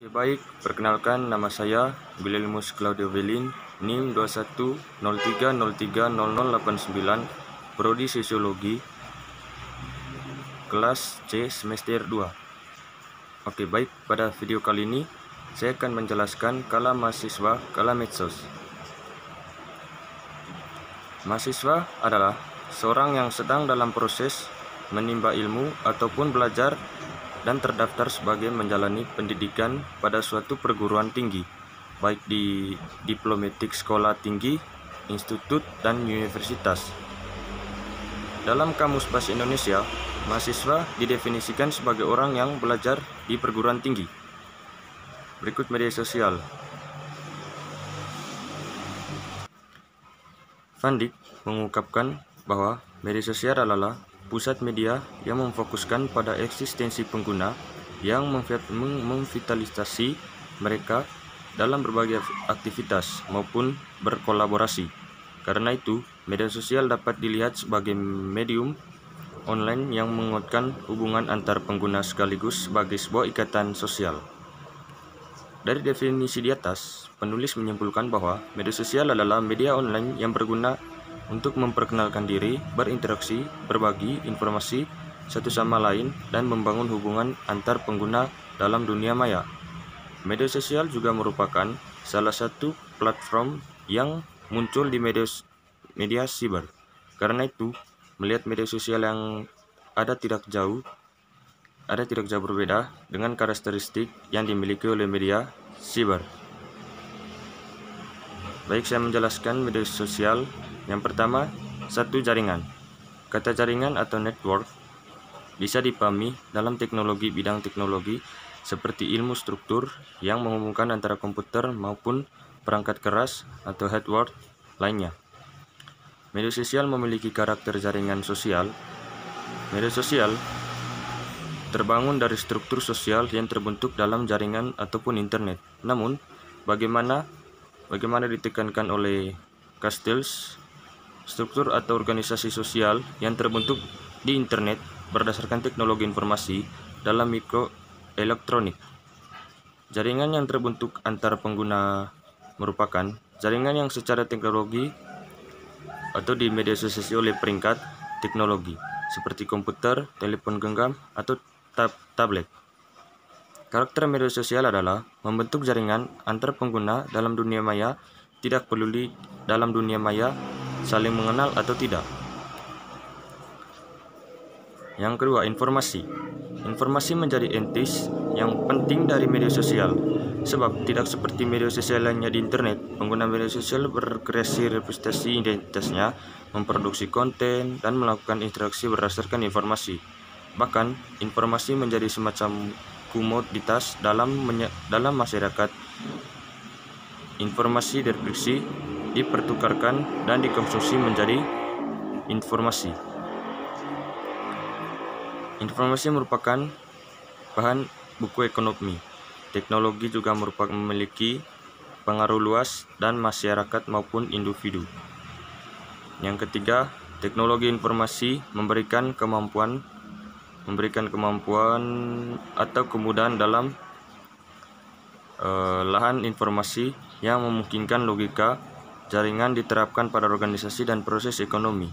Oke, baik, perkenalkan nama saya Guilelmus Claudio Velin, NIM 2103030089, Prodi Sosiologi, kelas C semester 2. Oke, baik, pada video kali ini saya akan menjelaskan kala mahasiswa, kala medsos. Mahasiswa adalah seorang yang sedang dalam proses menimba ilmu ataupun belajar dan terdaftar sebagai menjalani pendidikan pada suatu perguruan tinggi, baik di diplomatik sekolah tinggi, institut, dan universitas. Dalam Kamus Bahasa Indonesia, mahasiswa didefinisikan sebagai orang yang belajar di perguruan tinggi. Berikut media sosial. Van Dijk mengungkapkan bahwa media sosial adalah pusat media yang memfokuskan pada eksistensi pengguna yang memvitalisasi mereka dalam berbagai aktivitas maupun berkolaborasi. Karena itu, media sosial dapat dilihat sebagai medium online yang menguatkan hubungan antar pengguna sekaligus sebagai sebuah ikatan sosial. Dari definisi di atas, penulis menyimpulkan bahwa media sosial adalah media online yang berguna untuk memperkenalkan diri, berinteraksi, berbagi informasi satu sama lain, dan membangun hubungan antar pengguna dalam dunia maya. Media sosial juga merupakan salah satu platform yang muncul di media siber. Karena itu, melihat media sosial yang ada tidak jauh berbeda dengan karakteristik yang dimiliki oleh media siber. Baik, saya menjelaskan media sosial. Yang pertama, satu jaringan. Kata jaringan atau network bisa dipahami dalam bidang teknologi seperti ilmu struktur yang menghubungkan antara komputer maupun perangkat keras atau hardware lainnya. Media sosial memiliki karakter jaringan sosial. Media sosial terbangun dari struktur sosial yang terbentuk dalam jaringan ataupun internet. Namun, bagaimana ditekankan oleh Castells, struktur atau organisasi sosial yang terbentuk di internet berdasarkan teknologi informasi dalam mikroelektronik. Jaringan yang terbentuk antar pengguna merupakan jaringan yang secara teknologi atau di media sosial oleh peringkat teknologi seperti komputer, telepon genggam, atau tablet. Karakter media sosial adalah membentuk jaringan antar pengguna dalam dunia maya, tidak peduli dalam dunia maya saling mengenal atau tidak. Yang kedua, informasi. Informasi menjadi entitas yang penting dari media sosial, sebab tidak seperti media sosial lainnya di internet, pengguna media sosial berkreasi representasi identitasnya, memproduksi konten, dan melakukan interaksi berdasarkan informasi. Bahkan, informasi menjadi semacam komoditas dalam masyarakat. Informasi deskripsi dipertukarkan dan dikonsumsi menjadi informasi. Informasi merupakan bahan buku ekonomi. Teknologi juga memiliki pengaruh luas dan masyarakat maupun individu. Yang ketiga, teknologi informasi memberikan kemampuan atau kemudahan dalam lahan informasi yang memungkinkan logika jaringan diterapkan pada organisasi dan proses ekonomi.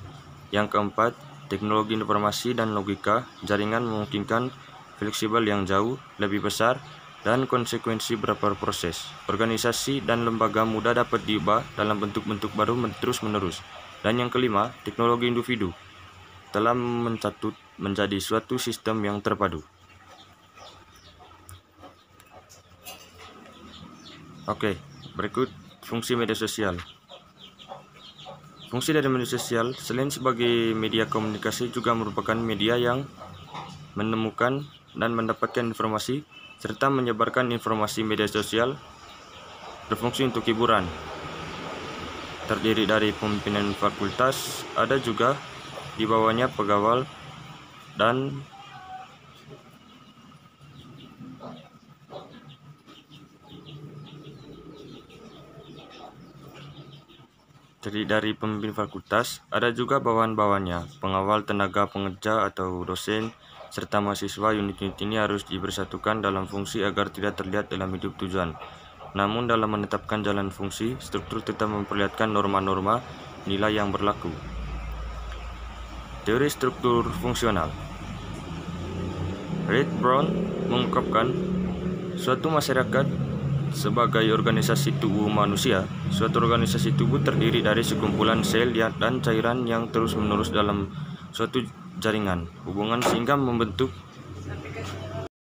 Yang keempat, teknologi informasi dan logika jaringan memungkinkan fleksibel yang jauh lebih besar dan konsekuensi beberapa proses. Organisasi dan lembaga mudah dapat diubah dalam bentuk-bentuk baru terus-menerus. Dan yang kelima, teknologi individu telah mencatut menjadi suatu sistem yang terpadu. Oke, berikut fungsi media sosial. Fungsi dari media sosial selain sebagai media komunikasi juga merupakan media yang menemukan dan mendapatkan informasi serta menyebarkan informasi. Media sosial berfungsi untuk hiburan. Terdiri dari pimpinan fakultas, ada juga di bawahnya pegawai dan dari pemimpin fakultas, ada juga bawahan-bawahannya, pengawal, tenaga pengerja atau dosen, serta mahasiswa. Unit-unit ini harus dipersatukan dalam fungsi agar tidak terlihat dalam hidup tujuan. Namun dalam menetapkan jalan fungsi, struktur tetap memperlihatkan norma-norma nilai yang berlaku. Teori struktur fungsional. Red Brown mengungkapkan, suatu masyarakat sebagai organisasi tubuh manusia. Suatu organisasi tubuh terdiri dari sekumpulan sel dan cairan yang terus-menerus dalam suatu jaringan hubungan sehingga membentuk